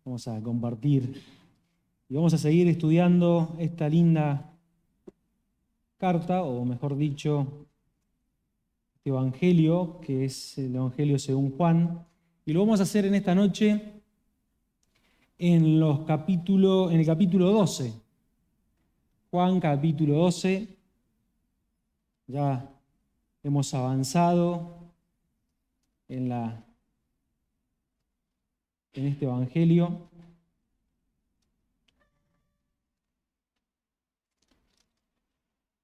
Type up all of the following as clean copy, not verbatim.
Vamos a compartir y vamos a seguir estudiando esta linda carta, o mejor dicho, este evangelio, que es el Evangelio según Juan. Y lo vamos a hacer en esta noche en el capítulo 12. Juan capítulo 12. Ya hemos avanzado en este evangelio.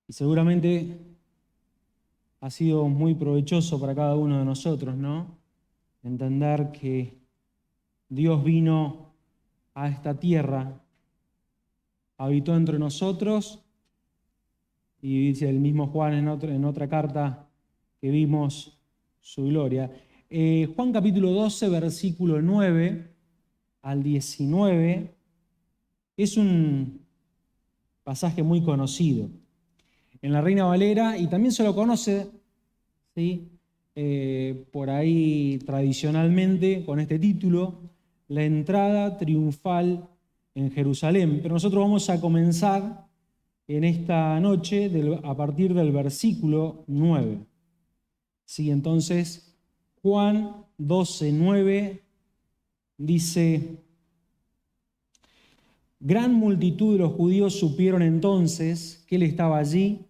Y seguramente ha sido muy provechoso para cada uno de nosotros, ¿no? Entender que Dios vino a esta tierra, habitó entre nosotros, y dice el mismo Juan en otra carta que vimos su gloria. Juan capítulo 12, versículo 9 al 19, es un pasaje muy conocido en la Reina Valera, y también se lo conoce, ¿sí? Por ahí tradicionalmente con este título, la entrada triunfal en Jerusalén. Pero nosotros vamos a comenzar en esta noche a partir del versículo 9. ¿Sí? Entonces, Juan 12, 9 dice: gran multitud de los judíos supieron entonces que él estaba allí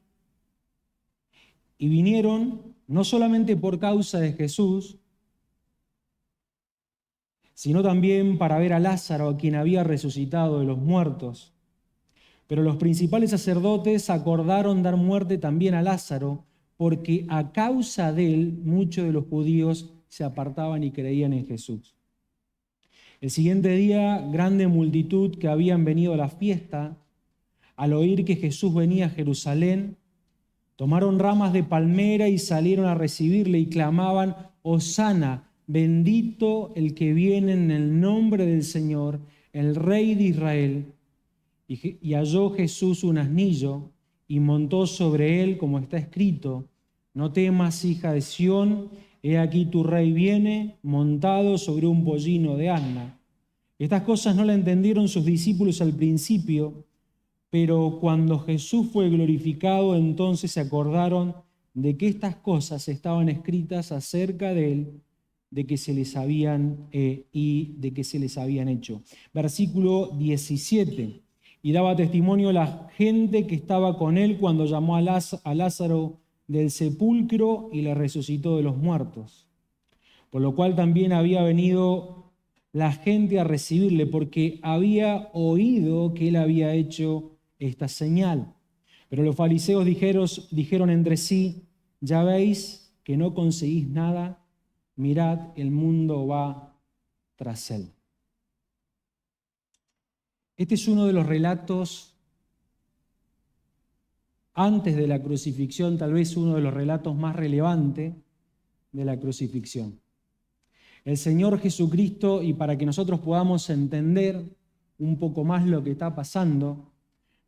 y vinieron no solamente por causa de Jesús, sino también para ver a Lázaro, a quien había resucitado de los muertos. Pero los principales sacerdotes acordaron dar muerte también a Lázaro, porque a causa de él muchos de los judíos se apartaban y creían en Jesús. El siguiente día, grande multitud que habían venido a la fiesta, al oír que Jesús venía a Jerusalén, tomaron ramas de palmera y salieron a recibirle y clamaban: Hosana, bendito el que viene en el nombre del Señor, el Rey de Israel. Y halló Jesús un asnillo y montó sobre él, como está escrito: no temas, hija de Sión, he aquí tu rey viene montado sobre un pollino de asna. Estas cosas no la entendieron sus discípulos al principio, pero cuando Jesús fue glorificado, entonces se acordaron de que estas cosas estaban escritas acerca de él, de que se les habían hecho. Versículo 17. Y daba testimonio la gente que estaba con él cuando llamó a Lázaro del sepulcro y le resucitó de los muertos. Por lo cual también había venido la gente a recibirle, porque había oído que él había hecho esta señal. Pero los fariseos dijeron entre sí: ya veis que no conseguís nada, mirad, el mundo va tras él. Este es uno de los relatos antes de la crucifixión, tal vez uno de los relatos más relevantes de la crucifixión. El Señor Jesucristo, y para que nosotros podamos entender un poco más lo que está pasando,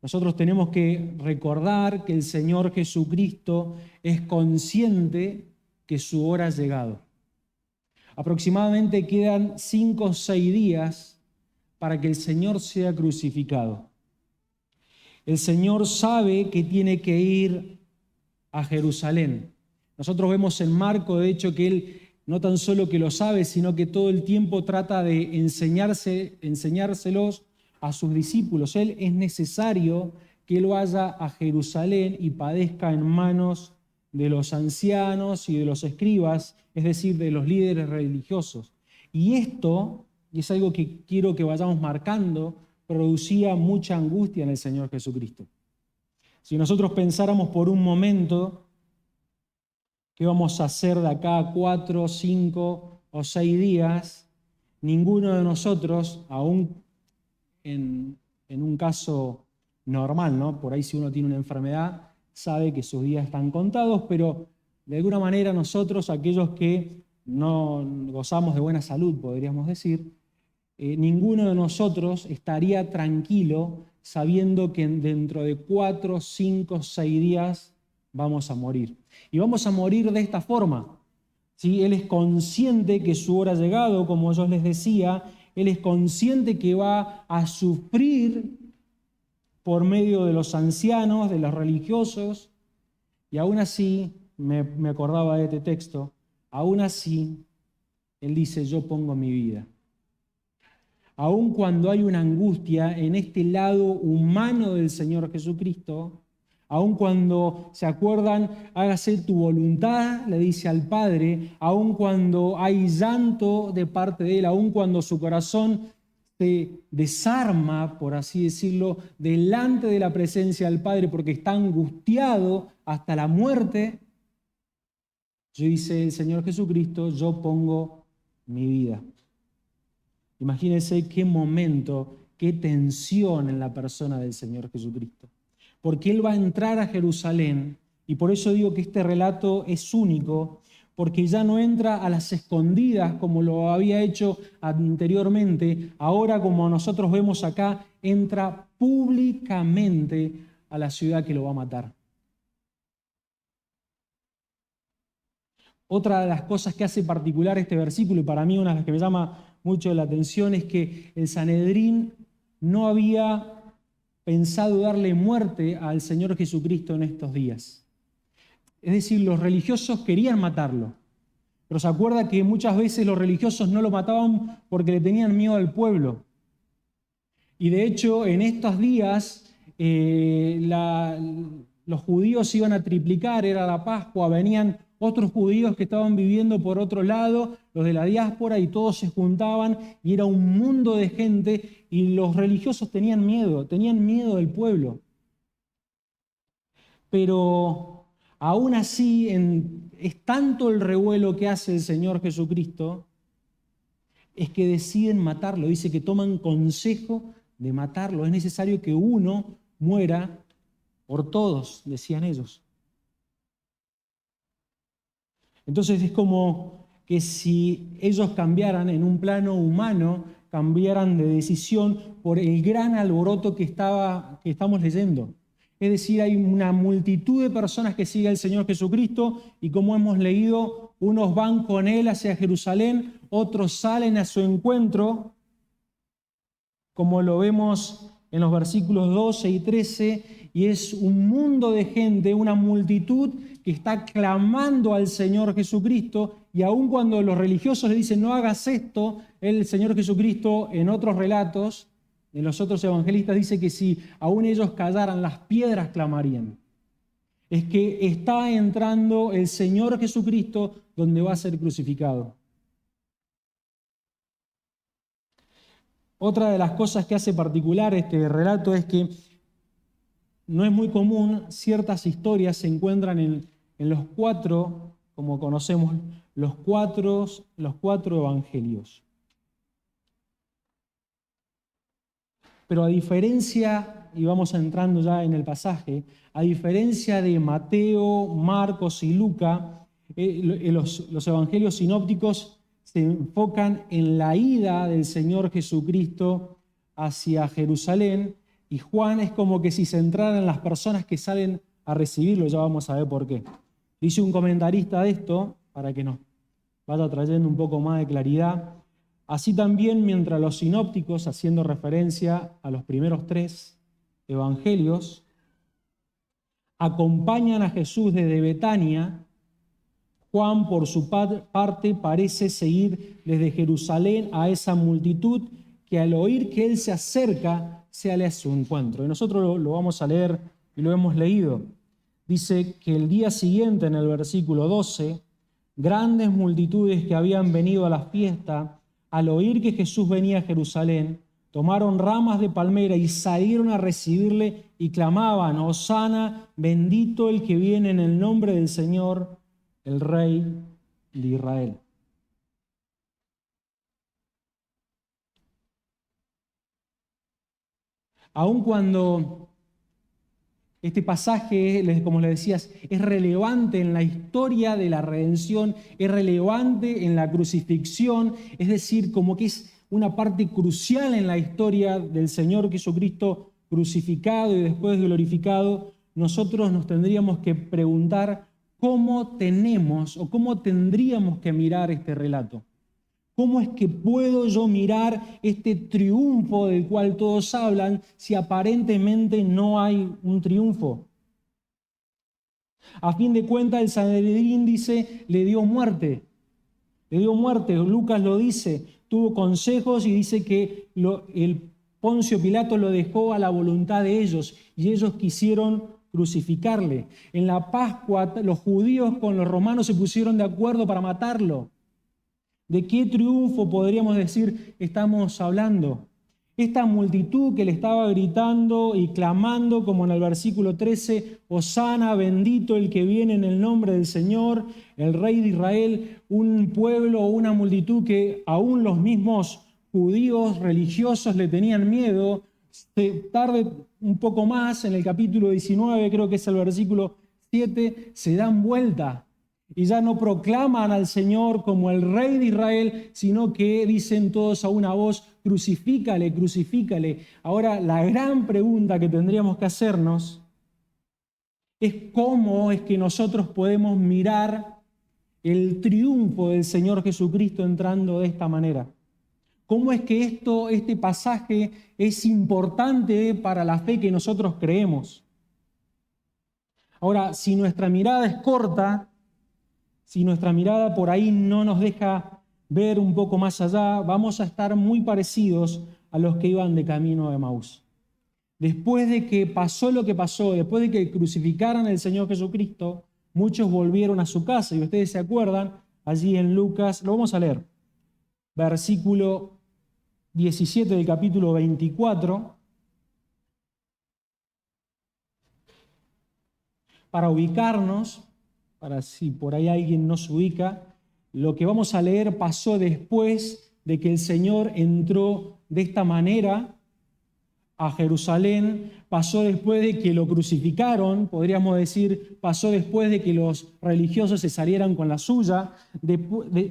nosotros tenemos que recordar que el Señor Jesucristo es consciente que su hora ha llegado. Aproximadamente quedan 5 o 6 días para que el Señor sea crucificado. El Señor sabe que tiene que ir a Jerusalén. Nosotros vemos en Marcos, de hecho, que Él no tan solo que lo sabe, sino que todo el tiempo trata de enseñárselos a sus discípulos. Él es necesario que Él vaya a Jerusalén y padezca en manos de los ancianos y de los escribas, es decir, de los líderes religiosos. Y esto, y es algo que quiero que vayamos marcando, producía mucha angustia en el Señor Jesucristo. Si nosotros pensáramos por un momento qué vamos a hacer de acá a 4, 5 o 6 días, ninguno de nosotros, aún en un caso normal, ¿no? Por ahí si uno tiene una enfermedad, sabe que sus días están contados, pero de alguna manera nosotros, aquellos que no gozamos de buena salud, podríamos decir, ninguno de nosotros estaría tranquilo sabiendo que dentro de 4, 5, 6 días vamos a morir. Y vamos a morir de esta forma. ¿Sí? Él es consciente que su hora ha llegado, como yo les decía, Él es consciente que va a sufrir por medio de los ancianos, de los religiosos, y aún así, me acordaba de este texto, aún así, Él dice, yo pongo mi vida. Aun cuando hay una angustia en este lado humano del Señor Jesucristo, aun cuando se acuerdan, hágase tu voluntad, le dice al Padre, aun cuando hay llanto de parte de Él, aun cuando su corazón se desarma, por así decirlo, delante de la presencia del Padre porque está angustiado hasta la muerte, yo dice el Señor Jesucristo, yo pongo mi vida. Imagínense qué momento, qué tensión en la persona del Señor Jesucristo. Porque Él va a entrar a Jerusalén, y por eso digo que este relato es único, porque ya no entra a las escondidas como lo había hecho anteriormente. Ahora, como nosotros vemos acá, entra públicamente a la ciudad que lo va a matar. Otra de las cosas que hace particular este versículo, y para mí una de las que me llama mucho la atención, es que el Sanedrín no había pensado darle muerte al Señor Jesucristo en estos días. Es decir, los religiosos querían matarlo, pero se acuerda que muchas veces los religiosos no lo mataban porque le tenían miedo al pueblo. Y de hecho, en estos días los judíos iban a triplicar, era la Pascua, venían otros judíos que estaban viviendo por otro lado, los de la diáspora, y todos se juntaban y era un mundo de gente y los religiosos tenían miedo del pueblo. Pero aún así es tanto el revuelo que hace el Señor Jesucristo, es que deciden matarlo, dice que toman consejo de matarlo. Es necesario que uno muera por todos, decían ellos. Entonces es como que si ellos cambiaran en un plano humano, cambiaran de decisión por el gran alboroto que estamos leyendo. Es decir, hay una multitud de personas que siguen al Señor Jesucristo y como hemos leído, unos van con Él hacia Jerusalén, otros salen a su encuentro, como lo vemos en los versículos 12 y 13, y es un mundo de gente, una multitud que está clamando al Señor Jesucristo, y aun cuando los religiosos le dicen no hagas esto, el Señor Jesucristo en otros relatos, en los otros evangelistas, dice que si aún ellos callaran, las piedras clamarían. Es que está entrando el Señor Jesucristo donde va a ser crucificado. Otra de las cosas que hace particular este relato es que no es muy común, ciertas historias se encuentran en los cuatro, como conocemos, los cuatro evangelios. Pero a diferencia, y vamos entrando ya en el pasaje, a diferencia de Mateo, Marcos y Lucas, los evangelios sinópticos se enfocan en la ida del Señor Jesucristo hacia Jerusalén, y Juan es como que si se centrara en las personas que salen a recibirlo, ya vamos a ver por qué. Dice un comentarista de esto, para que nos vaya trayendo un poco más de claridad. Así también, mientras los sinópticos, haciendo referencia a los primeros tres evangelios, acompañan a Jesús desde Betania, Juan, por su parte, parece seguir desde Jerusalén a esa multitud que al oír que Él se acerca, sale a su encuentro. Y nosotros lo vamos a leer y lo hemos leído. Dice que el día siguiente, en el versículo 12, grandes multitudes que habían venido a la fiesta, al oír que Jesús venía a Jerusalén, tomaron ramas de palmera y salieron a recibirle y clamaban, Hosana, bendito el que viene en el nombre del Señor, el Rey de Israel. Aun cuando este pasaje, como les decías, es relevante en la historia de la redención, es relevante en la crucifixión, es decir, como que es una parte crucial en la historia del Señor Jesucristo crucificado y después glorificado, nosotros nos tendríamos que preguntar cómo tenemos o cómo tendríamos que mirar este relato. ¿Cómo es que puedo yo mirar este triunfo del cual todos hablan si aparentemente no hay un triunfo? A fin de cuentas, el Sanedrín dice, le dio muerte. Le dio muerte, Lucas lo dice, tuvo consejos y dice que el Poncio Pilato lo dejó a la voluntad de ellos y ellos quisieron crucificarle. En la Pascua los judíos con los romanos se pusieron de acuerdo para matarlo. ¿De qué triunfo podríamos decir estamos hablando? Esta multitud que le estaba gritando y clamando, como en el versículo 13, Hosana, bendito el que viene en el nombre del Señor, el Rey de Israel, un pueblo o una multitud que aún los mismos judíos religiosos le tenían miedo. Tarde un poco más, en el capítulo 19, creo que es el versículo 7, se dan vuelta. Y ya no proclaman al Señor como el Rey de Israel, sino que dicen todos a una voz, crucifícale, crucifícale. Ahora, la gran pregunta que tendríamos que hacernos es cómo es que nosotros podemos mirar el triunfo del Señor Jesucristo entrando de esta manera. ¿Cómo es que este pasaje es importante para la fe que nosotros creemos? Ahora, si nuestra mirada es corta, si nuestra mirada por ahí no nos deja ver un poco más allá, vamos a estar muy parecidos a los que iban de camino a Emaús. Después de que pasó lo que pasó, después de que crucificaran al Señor Jesucristo, muchos volvieron a su casa. Y ustedes se acuerdan, allí en Lucas, lo vamos a leer, versículo 17 del capítulo 24, para ubicarnos, para si por ahí alguien nos ubica, lo que vamos a leer pasó después de que el Señor entró de esta manera a Jerusalén, pasó después de que lo crucificaron, podríamos decir, pasó después de que los religiosos se salieran con la suya,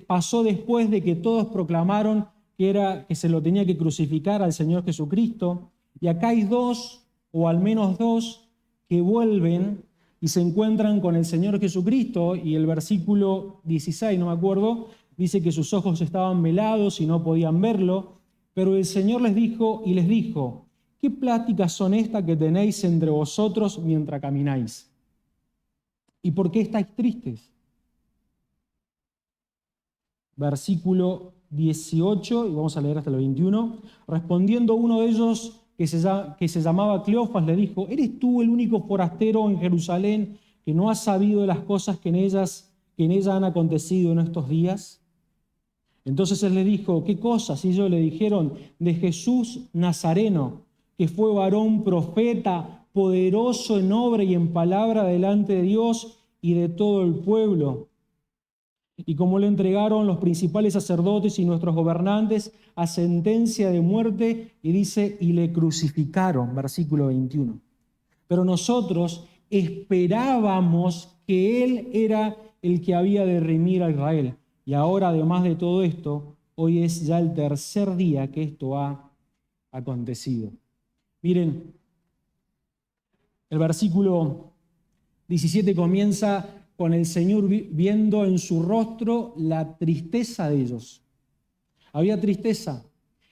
pasó después de que todos proclamaron que se lo tenía que crucificar al Señor Jesucristo, y acá hay dos, o al menos dos, que vuelven y se encuentran con el Señor Jesucristo, y el versículo 16, no me acuerdo, dice que sus ojos estaban velados y no podían verlo, pero el Señor les dijo, ¿qué pláticas son estas que tenéis entre vosotros mientras camináis? ¿Y por qué estáis tristes? Versículo 18, y vamos a leer hasta el 21, respondiendo uno de ellos, que se llamaba Cleofas, le dijo, ¿eres tú el único forastero en Jerusalén que no has sabido de las cosas que en ella han acontecido en estos días? Entonces él le dijo, ¿qué cosas? Y ellos le dijeron, de Jesús Nazareno, que fue varón profeta, poderoso en obra y en palabra delante de Dios y de todo el pueblo. Y como le entregaron los principales sacerdotes y nuestros gobernantes a sentencia de muerte, y dice, y le crucificaron, versículo 21. Pero nosotros esperábamos que Él era el que había de redimir a Israel. Y ahora, además de todo esto, hoy es ya el tercer día que esto ha acontecido. Miren, el versículo 17 comienza con el Señor viendo en su rostro la tristeza de ellos. Había tristeza,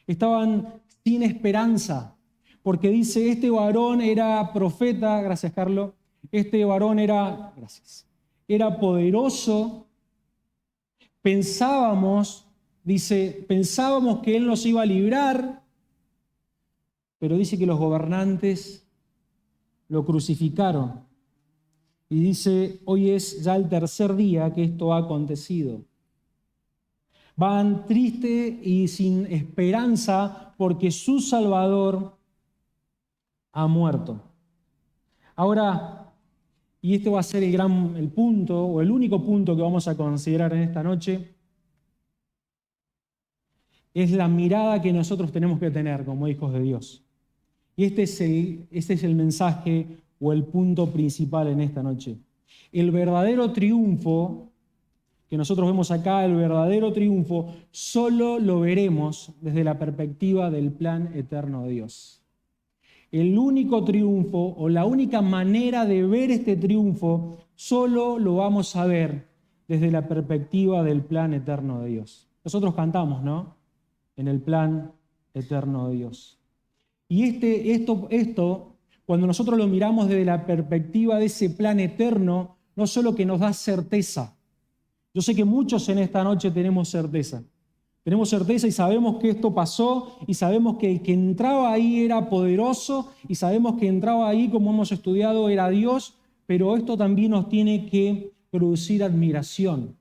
estaban sin esperanza, porque dice, este varón era profeta, gracias Carlos, este varón era poderoso, pensábamos que él nos iba a librar, pero dice que los gobernantes lo crucificaron. Y dice, hoy es ya el tercer día que esto ha acontecido. Van tristes y sin esperanza porque su Salvador ha muerto. Ahora, y este va a ser el punto, o el único punto que vamos a considerar en esta noche, es la mirada que nosotros tenemos que tener como hijos de Dios. Y este es el mensaje o el punto principal en esta noche. El verdadero triunfo que nosotros vemos acá, el verdadero triunfo, solo lo veremos desde la perspectiva del plan eterno de Dios. El único triunfo o la única manera de ver este triunfo, solo lo vamos a ver desde la perspectiva del plan eterno de Dios. Nosotros cantamos, ¿no? En el plan eterno de Dios. Y esto, cuando nosotros lo miramos desde la perspectiva de ese plan eterno, no solo que nos da certeza. Yo sé que muchos en esta noche tenemos certeza. Tenemos certeza y sabemos que esto pasó y sabemos que el que entraba ahí era poderoso y sabemos que entraba ahí, como hemos estudiado, era Dios, pero esto también nos tiene que producir admiración.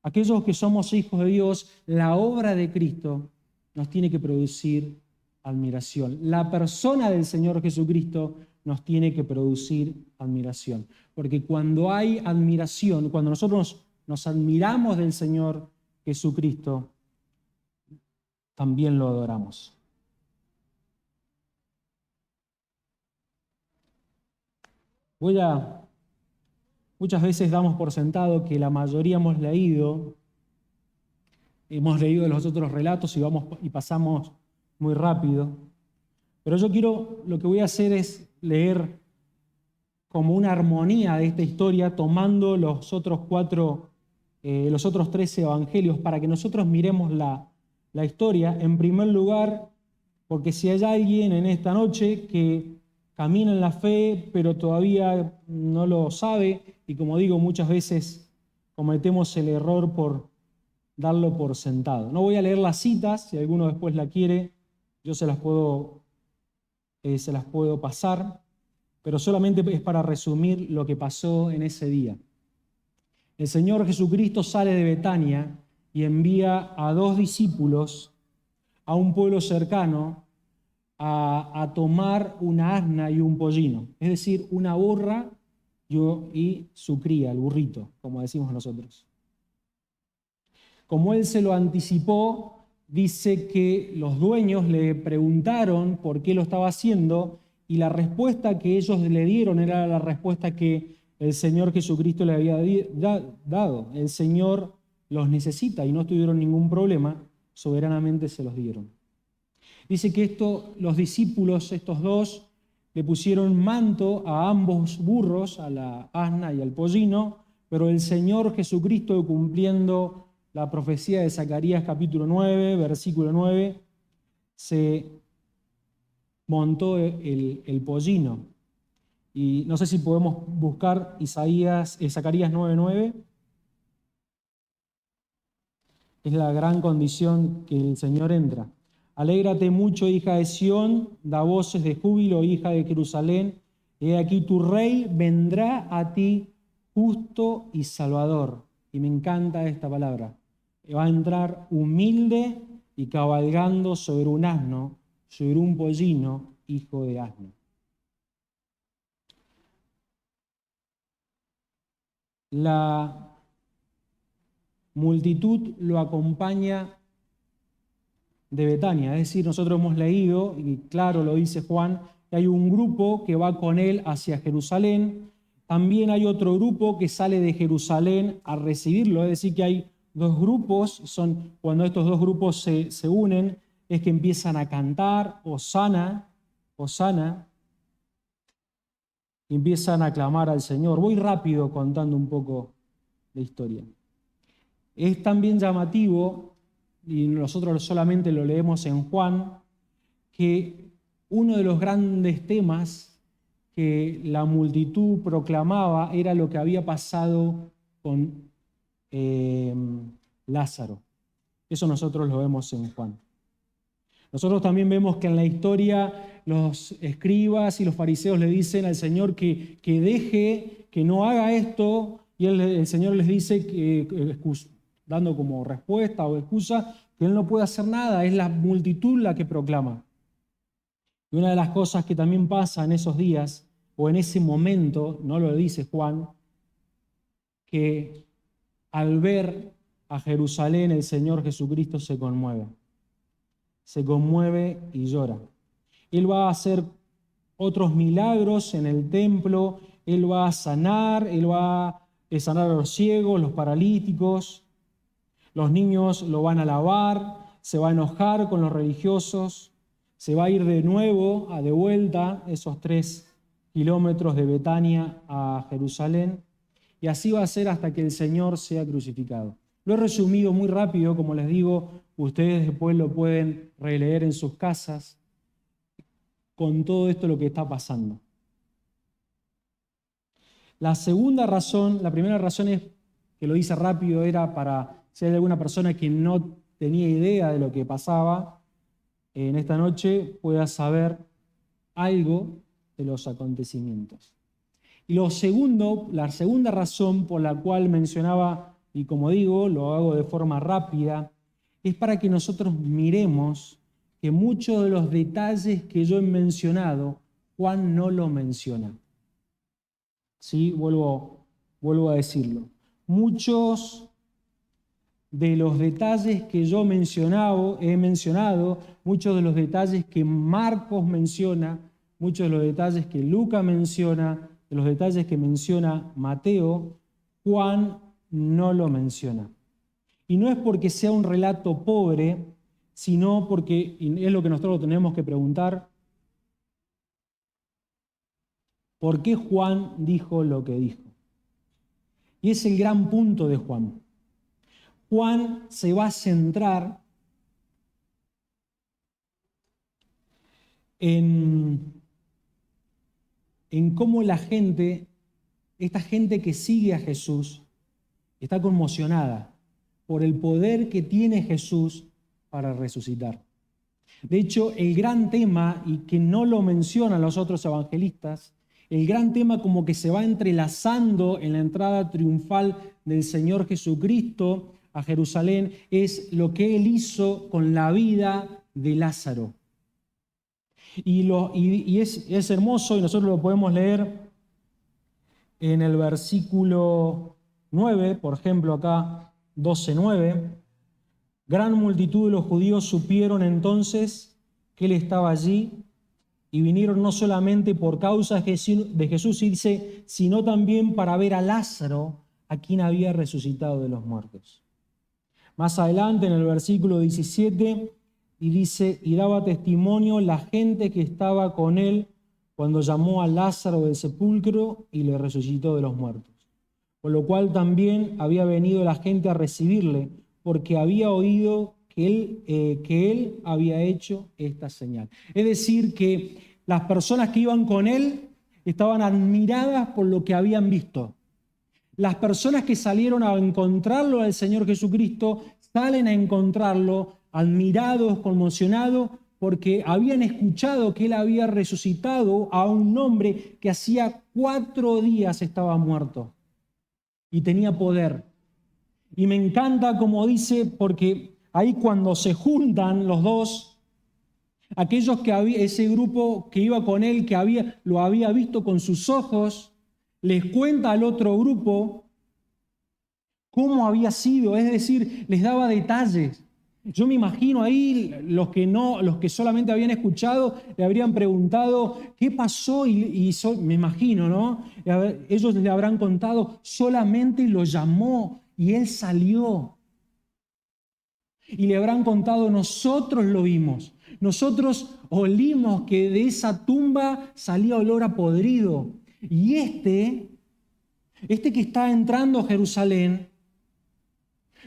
Aquellos que somos hijos de Dios, la obra de Cristo nos tiene que producir admiración. La persona del Señor Jesucristo nos tiene que producir admiración. Porque cuando hay admiración, cuando nosotros nos admiramos del Señor Jesucristo, también lo adoramos. Muchas veces damos por sentado que la mayoría hemos leído los otros relatos y pasamos muy rápido. Pero lo que voy a hacer es leer como una armonía de esta historia, tomando los otros 13 evangelios, para que nosotros miremos la historia. En primer lugar, porque si hay alguien en esta noche que camina en la fe, pero todavía no lo sabe, y como digo, muchas veces cometemos el error por darlo por sentado. No voy a leer las citas, si alguno después la quiere, yo se las puedo pasar, pero solamente es para resumir lo que pasó en ese día. El Señor Jesucristo sale de Betania y envía a 2 discípulos a un pueblo cercano a tomar una asna y un pollino, es decir, una burra y su cría, el burrito, como decimos nosotros. Como él se lo anticipó, dice que los dueños le preguntaron por qué lo estaba haciendo y la respuesta que ellos le dieron era la respuesta que el Señor Jesucristo le había dado. El Señor los necesita y no tuvieron ningún problema, soberanamente se los dieron. Dice que los discípulos, estos 2, le pusieron manto a ambos burros, a la asna y al pollino, pero el Señor Jesucristo, cumpliendo la profecía de Zacarías capítulo 9, versículo 9, se montó el pollino. Y no sé si podemos buscar Zacarías 9:9. Es la gran condición que el Señor entra. Alégrate mucho, hija de Sión, da voces de júbilo, hija de Jerusalén. He aquí tu rey vendrá a ti justo y salvador. Y me encanta esta palabra. Va a entrar humilde y cabalgando sobre un asno, sobre un pollino, hijo de asno. La multitud lo acompaña de Betania, es decir, nosotros hemos leído, y claro lo dice Juan, que hay un grupo que va con él hacia Jerusalén, también hay otro grupo que sale de Jerusalén a recibirlo, es decir, que hay 2 grupos, cuando estos 2 grupos se unen, es que empiezan a cantar, Hosana, Hosana, y empiezan a clamar al Señor. Voy rápido contando un poco la historia. Es también llamativo, y nosotros solamente lo leemos en Juan, que uno de los grandes temas que la multitud proclamaba era lo que había pasado con Lázaro. Eso nosotros lo vemos en Juan. Nosotros también vemos que en la historia los escribas y los fariseos le dicen al Señor que deje, que no haga esto, y el Señor les dice, dando como respuesta o excusa, que Él no puede hacer nada, es la multitud la que proclama. Y una de las cosas que también pasa en esos días, o en ese momento, no lo dice Juan, que al ver a Jerusalén el Señor Jesucristo se conmueve y llora. Él va a hacer otros milagros en el templo, Él va a sanar, Él va a sanar a los ciegos, los paralíticos, los niños lo van a alabar, se va a enojar con los religiosos, se va a ir de vuelta esos 3 kilómetros de Betania a Jerusalén, y así va a ser hasta que el Señor sea crucificado. Lo he resumido muy rápido, como les digo, ustedes después lo pueden releer en sus casas con todo esto lo que está pasando. La segunda razón, la primera razón es que lo hice rápido, era para si hay alguna persona que no tenía idea de lo que pasaba en esta noche, pueda saber algo de los acontecimientos. Y la segunda razón por la cual mencionaba, y como digo, lo hago de forma rápida, es para que nosotros miremos que muchos de los detalles que yo he mencionado, Juan no lo menciona. ¿Sí? Vuelvo a decirlo. Muchos de los detalles que yo he mencionado, muchos de los detalles que Marcos menciona, muchos de los detalles que Lucas menciona, de los detalles que menciona Mateo, Juan no lo menciona. Y no es porque sea un relato pobre, sino porque, y es lo que nosotros tenemos que preguntar, ¿por qué Juan dijo lo que dijo? Y es el gran punto de Juan. Juan se va a centrar en cómo la gente, esta gente que sigue a Jesús, está conmocionada por el poder que tiene Jesús para resucitar. De hecho, el gran tema, y que no lo mencionan los otros evangelistas, el gran tema como que se va entrelazando en la entrada triunfal del Señor Jesucristo a Jerusalén, es lo que Él hizo con la vida de Lázaro. Y es hermoso, y nosotros lo podemos leer en el versículo 9, por ejemplo acá 12:9. Gran multitud de los judíos supieron entonces que Él estaba allí y vinieron no solamente por causa de Jesús, dice, sino también para ver a Lázaro, a quien había resucitado de los muertos. Más adelante en el versículo 17, y dice, y daba testimonio la gente que estaba con él cuando llamó a Lázaro del sepulcro y le resucitó de los muertos. Por lo cual también había venido la gente a recibirle, porque había oído que él había hecho esta señal. Es decir, que las personas que iban con él estaban admiradas por lo que habían visto. Las personas que salieron a encontrarlo al Señor Jesucristo salen a encontrarlo admirados, conmocionados, porque habían escuchado que Él había resucitado a un hombre que hacía 4 días estaba muerto y tenía poder. Y me encanta como dice, porque ahí cuando se juntan los dos, aquellos que había, ese grupo que iba con él, que lo había visto con sus ojos, les cuenta al otro grupo cómo había sido, es decir, les daba detalles. Yo me imagino ahí los que solamente habían escuchado, le habrían preguntado qué pasó me imagino, ¿no? Ellos le habrán contado, solamente lo llamó y él salió. Y le habrán contado, nosotros lo vimos, nosotros olimos que de esa tumba salía olor a podrido. Y este que está entrando a Jerusalén,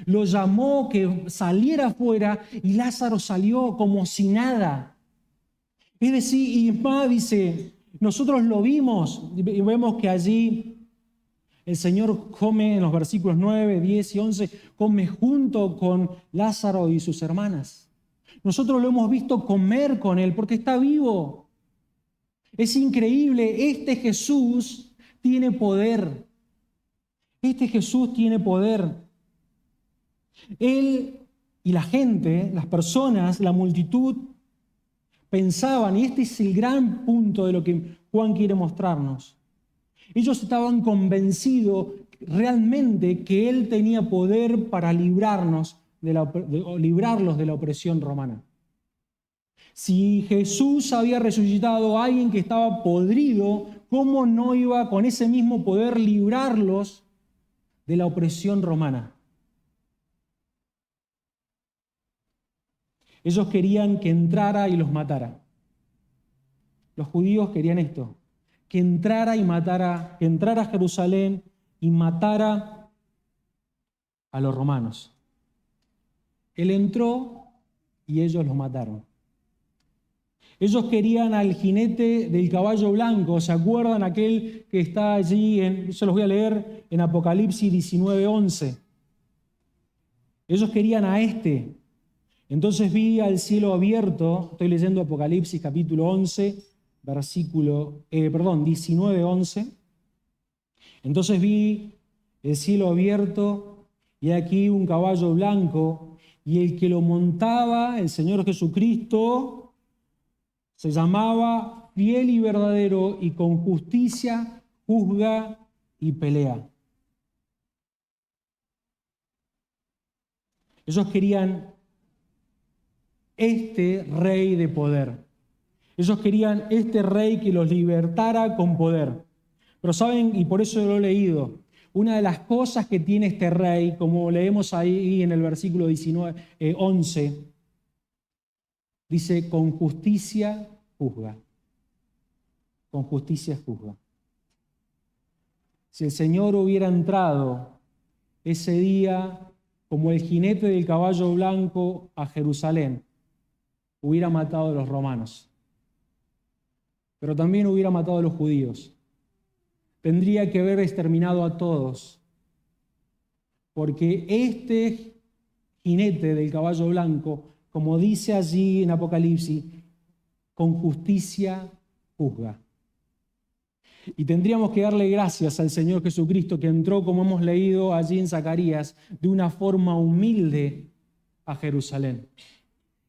lo llamó que saliera afuera y Lázaro salió como si nada. Es decir, y más dice, nosotros lo vimos y vemos que allí el Señor come en los versículos 9, 10 y 11, come junto con Lázaro y sus hermanas. Nosotros lo hemos visto comer con Él porque está vivo. Es increíble, este Jesús tiene poder. Este Jesús tiene poder. Él y la gente, las personas, la multitud, pensaban, y este es el gran punto de lo que Juan quiere mostrarnos. Ellos estaban convencidos realmente que Él tenía poder para librarlos de la opresión romana. Si Jesús había resucitado a alguien que estaba podrido, ¿cómo no iba con ese mismo poder librarlos de la opresión romana? Ellos querían que entrara y los matara. Los judíos querían esto, que entrara y matara, que entrara a Jerusalén y matara a los romanos. Él entró y ellos lo mataron. Ellos querían al jinete del caballo blanco. ¿Se acuerdan? Aquel que está allí, yo los voy a leer en Apocalipsis 19:11. Ellos querían a este. Entonces vi al cielo abierto, estoy leyendo Apocalipsis capítulo 11, 19:11. Entonces vi el cielo abierto y aquí un caballo blanco, y el que lo montaba, el Señor Jesucristo, se llamaba Fiel y Verdadero, y con justicia juzga y pelea. Ellos querían este rey de poder. Ellos querían este rey que los libertara con poder. Pero saben, y por eso lo he leído, una de las cosas que tiene este rey, como leemos ahí en el versículo 11, dice, con justicia juzga. Con justicia juzga. Si el Señor hubiera entrado ese día como el jinete del caballo blanco a Jerusalén, hubiera matado a los romanos, pero también hubiera matado a los judíos. Tendría que haber exterminado a todos, porque este jinete del caballo blanco, como dice allí en Apocalipsis, con justicia juzga. Y tendríamos que darle gracias al Señor Jesucristo, que entró, como hemos leído allí en Zacarías, de una forma humilde a Jerusalén.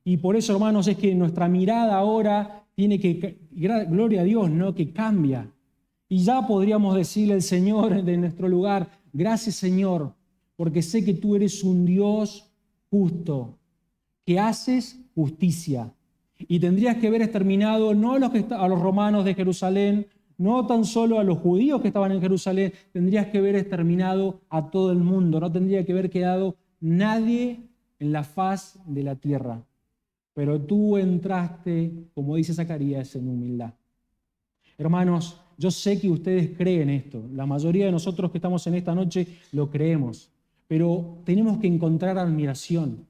Y por eso, hermanos, es que nuestra mirada ahora tiene que, gloria a Dios, ¿no?, que cambia. Y ya podríamos decirle al Señor de nuestro lugar, gracias, Señor, porque sé que tú eres un Dios justo, que haces justicia. Y tendrías que haber exterminado no a los romanos de Jerusalén, no tan solo a los judíos que estaban en Jerusalén, tendrías que haber exterminado a todo el mundo, no tendría que haber quedado nadie en la faz de la tierra. Pero tú entraste, como dice Zacarías, en humildad. Hermanos, yo sé que ustedes creen esto, la mayoría de nosotros que estamos en esta noche lo creemos, pero tenemos que encontrar admiración.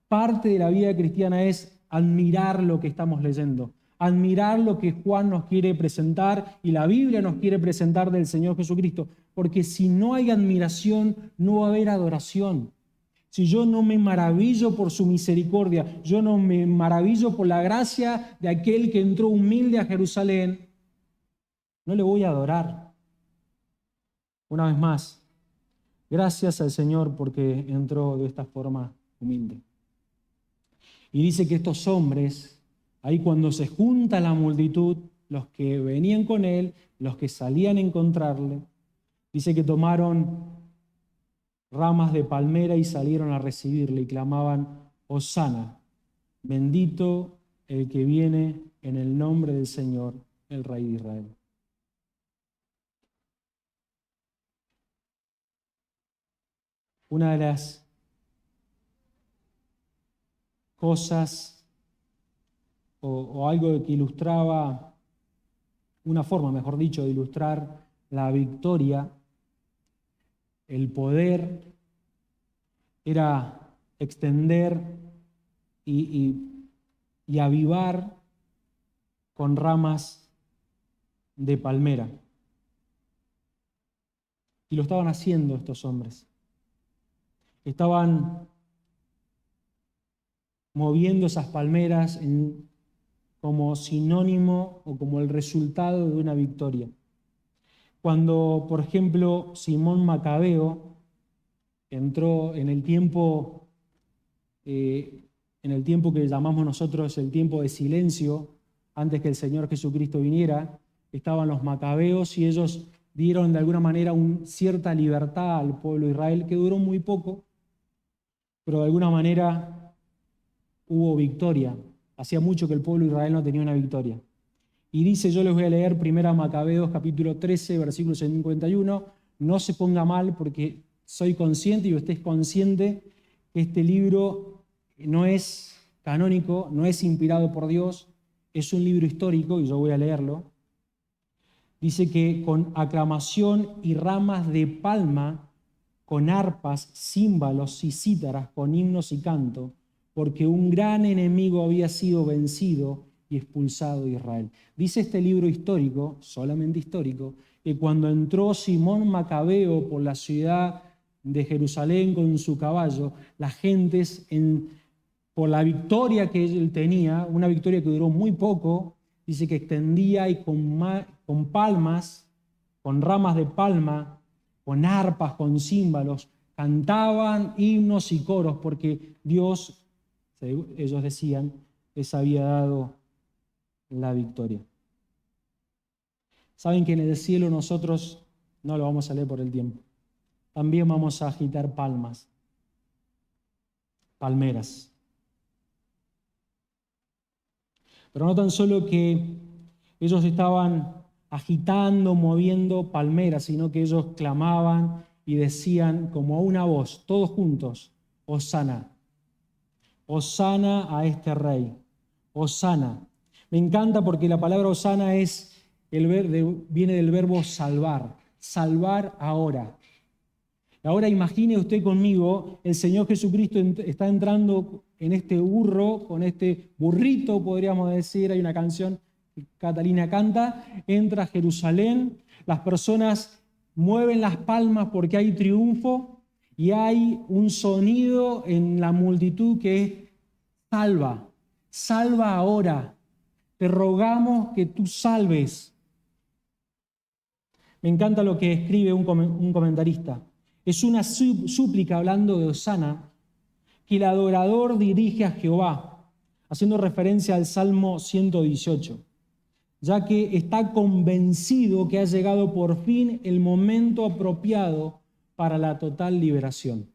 Parte de la vida cristiana es admirar lo que estamos leyendo, admirar lo que Juan nos quiere presentar y la Biblia nos quiere presentar del Señor Jesucristo, porque si no hay admiración, no va a haber adoración. Si yo no me maravillo por su misericordia, yo no me maravillo por la gracia de aquel que entró humilde a Jerusalén, no le voy a adorar. Una vez más, gracias al Señor porque entró de esta forma humilde. Y dice que estos hombres, ahí cuando se junta la multitud, los que venían con él, los que salían a encontrarle, dice que tomaron ramas de palmera y salieron a recibirle y clamaban, Hosana, bendito el que viene en el nombre del Señor, el Rey de Israel. Una de las cosas o algo que ilustraba, una forma, mejor dicho, de ilustrar la victoria, el poder, era extender y avivar con ramas de palmera. Y lo estaban haciendo estos hombres. Estaban moviendo esas palmeras como sinónimo o como el resultado de una victoria. Cuando, por ejemplo, Simón Macabeo entró en el tiempo que llamamos nosotros el tiempo de silencio, antes que el Señor Jesucristo viniera, estaban los macabeos y ellos dieron de alguna manera cierta libertad al pueblo de Israel, que duró muy poco, pero de alguna manera hubo victoria. Hacía mucho que el pueblo de Israel no tenía una victoria. Y dice, yo les voy a leer 1 Macabeos capítulo 13, versículo 51, no se ponga mal porque soy consciente y usted es consciente que este libro no es canónico, no es inspirado por Dios, es un libro histórico y yo voy a leerlo. Dice que con aclamación y ramas de palma con arpas, címbalos y cítaras, con himnos y canto, porque un gran enemigo había sido vencido y expulsado de Israel. Dice este libro histórico, solamente histórico, que cuando entró Simón Macabeo por la ciudad de Jerusalén con su caballo, las gentes, por la victoria que él tenía, una victoria que duró muy poco, dice que extendía y con palmas, con ramas de palma, con arpas, con címbalos, cantaban himnos y coros, porque Dios, ellos decían, les había dado la victoria. Saben que en el cielo nosotros, no lo vamos a leer por el tiempo, también vamos a agitar palmas, palmeras. Pero no tan solo que ellos estaban agitando, moviendo palmeras, sino que ellos clamaban y decían como a una voz, todos juntos, Hosana, Hosana a este rey, Hosana. Me encanta porque la palabra Hosana viene del verbo salvar, salvar ahora. Ahora imagine usted conmigo, el Señor Jesucristo está entrando en este burro, con este burrito, podríamos decir, hay una canción que Catalina canta, entra a Jerusalén, las personas mueven las palmas porque hay triunfo y hay un sonido en la multitud que es salva, salva ahora, te rogamos que tú salves. Me encanta lo que escribe un comentarista. Es una súplica hablando de Hosana que el adorador dirige a Jehová, haciendo referencia al Salmo 118, ya que está convencido que ha llegado por fin el momento apropiado para la total liberación.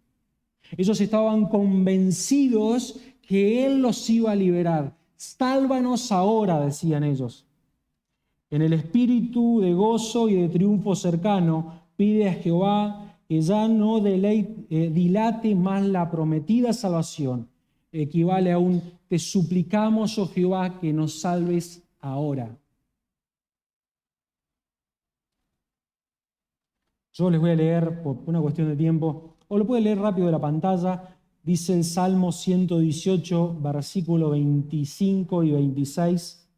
Ellos estaban convencidos que Él los iba a liberar. Sálvanos ahora, decían ellos. En el espíritu de gozo y de triunfo cercano, pide a Jehová que ya no dilate más la prometida salvación. Equivale a un te suplicamos, oh Jehová, que nos salves ahora. Yo les voy a leer por una cuestión de tiempo, o lo puede leer rápido de la pantalla. Dice el Salmo 118, versículo 25 y 26,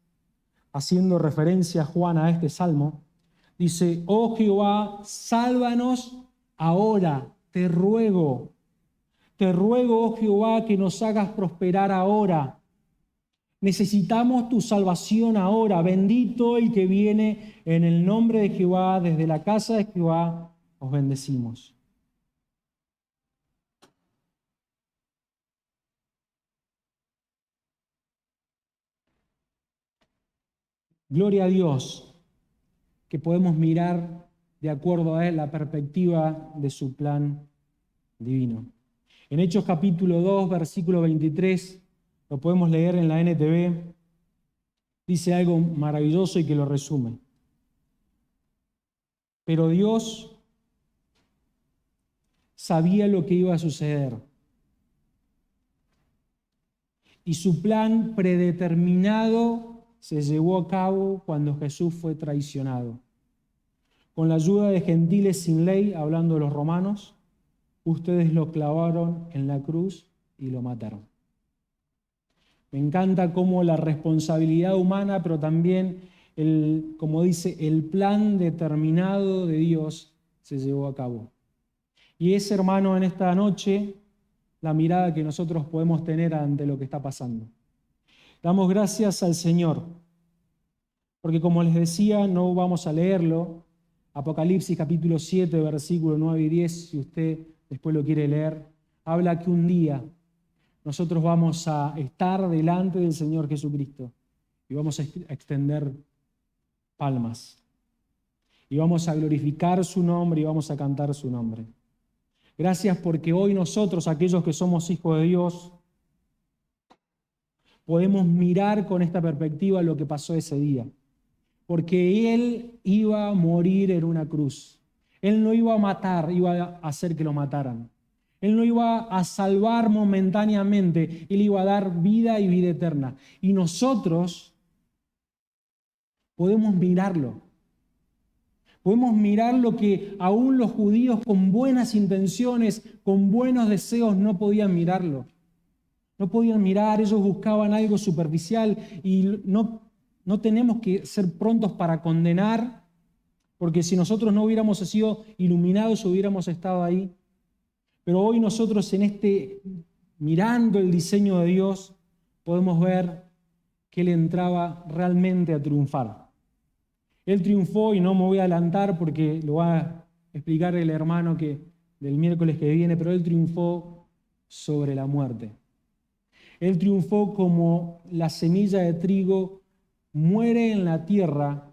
haciendo referencia Juan a este salmo. Dice, oh Jehová, sálvanos ahora, te ruego, oh Jehová, que nos hagas prosperar ahora. Necesitamos tu salvación ahora. Bendito el que viene en el nombre de Jehová, desde la casa de Jehová os bendecimos. Gloria a Dios, que podemos mirar de acuerdo a la perspectiva de su plan divino. En Hechos capítulo 2, versículo 23, lo podemos leer en la NTV, dice algo maravilloso y que lo resume. Pero Dios sabía lo que iba a suceder y su plan predeterminado se llevó a cabo cuando Jesús fue traicionado. Con la ayuda de gentiles sin ley, hablando de los romanos, ustedes lo clavaron en la cruz y lo mataron. Me encanta cómo la responsabilidad humana, pero también, como dice, el plan determinado de Dios se llevó a cabo. Y es, hermano, en esta noche, la mirada que nosotros podemos tener ante lo que está pasando. Damos gracias al Señor, porque como les decía, no vamos a leerlo. Apocalipsis capítulo 7, versículo 9 y 10, si usted después lo quiere leer, habla que un día nosotros vamos a estar delante del Señor Jesucristo y vamos a extender palmas y vamos a glorificar su nombre y vamos a cantar su nombre. Gracias porque hoy nosotros, aquellos que somos hijos de Dios, podemos mirar con esta perspectiva lo que pasó ese día. Porque Él iba a morir en una cruz. Él no iba a matar, iba a hacer que lo mataran. Él no iba a salvar momentáneamente, Él iba a dar vida y vida eterna. Y nosotros podemos mirarlo. Podemos mirar lo que aún los judíos con buenas intenciones, con buenos deseos, no podían mirarlo. No podían mirar, ellos buscaban algo superficial y no tenemos que ser prontos para condenar, porque si nosotros no hubiéramos sido iluminados, hubiéramos estado ahí. Pero hoy nosotros mirando el diseño de Dios, podemos ver que Él entraba realmente a triunfar. Él triunfó, y no me voy a adelantar porque lo va a explicar el hermano del miércoles que viene, pero Él triunfó sobre la muerte. Él triunfó como la semilla de trigo muere en la tierra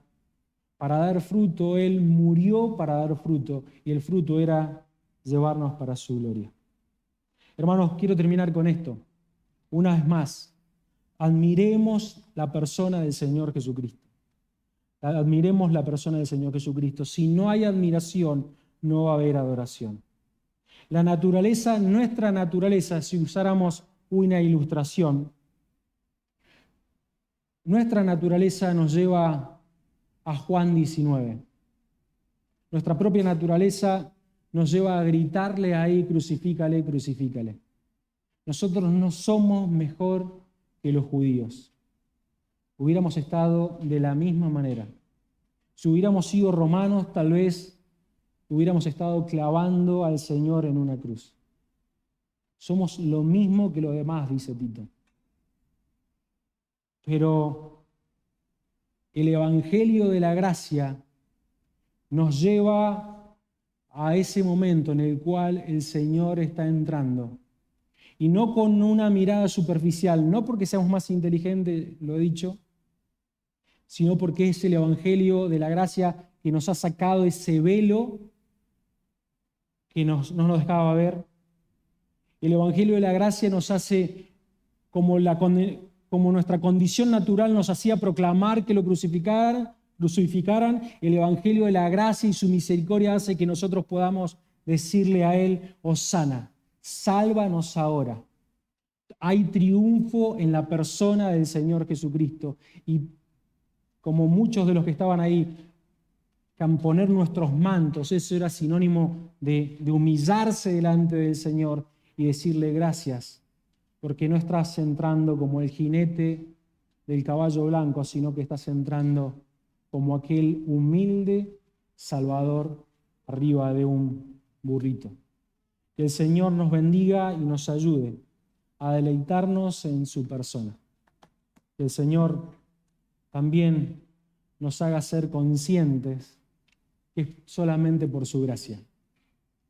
para dar fruto. Él murió para dar fruto, y el fruto era llevarnos para su gloria. Hermanos, quiero terminar con esto. Una vez más, admiremos la persona del Señor Jesucristo. Admiremos la persona del Señor Jesucristo. Si no hay admiración, no va a haber adoración. La naturaleza, nuestra naturaleza, si usáramos una ilustración, nuestra naturaleza nos lleva a Juan 19. Nuestra propia naturaleza nos lleva a gritarle ahí: crucifícale, crucifícale. Nosotros no somos mejor que los judíos. Hubiéramos estado de la misma manera. Si hubiéramos sido romanos, tal vez hubiéramos estado clavando al Señor en una cruz. Somos lo mismo que los demás, dice Tito. Pero el Evangelio de la gracia nos lleva a ese momento en el cual el Señor está entrando. Y no con una mirada superficial, no porque seamos más inteligentes, lo he dicho, sino porque es el Evangelio de la gracia que nos ha sacado ese velo que no nos dejaba ver. El Evangelio de la gracia nos hace, como nuestra condición natural nos hacía proclamar que lo crucificaran, el Evangelio de la gracia y su misericordia hace que nosotros podamos decirle a Él: Hosana, sálvanos ahora. Hay triunfo en la persona del Señor Jesucristo. Y como muchos de los que estaban ahí, poner nuestros mantos, eso era sinónimo de humillarse delante del Señor y decirle: gracias, porque no estás entrando como el jinete del caballo blanco, sino que estás entrando como aquel humilde Salvador arriba de un burrito. Que el Señor nos bendiga y nos ayude a deleitarnos en su persona. Que el Señor también nos haga ser conscientes que es solamente por su gracia.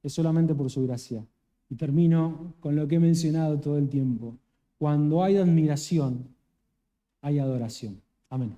Es solamente por su gracia. Y termino con lo que he mencionado todo el tiempo. Cuando hay admiración, hay adoración. Amén.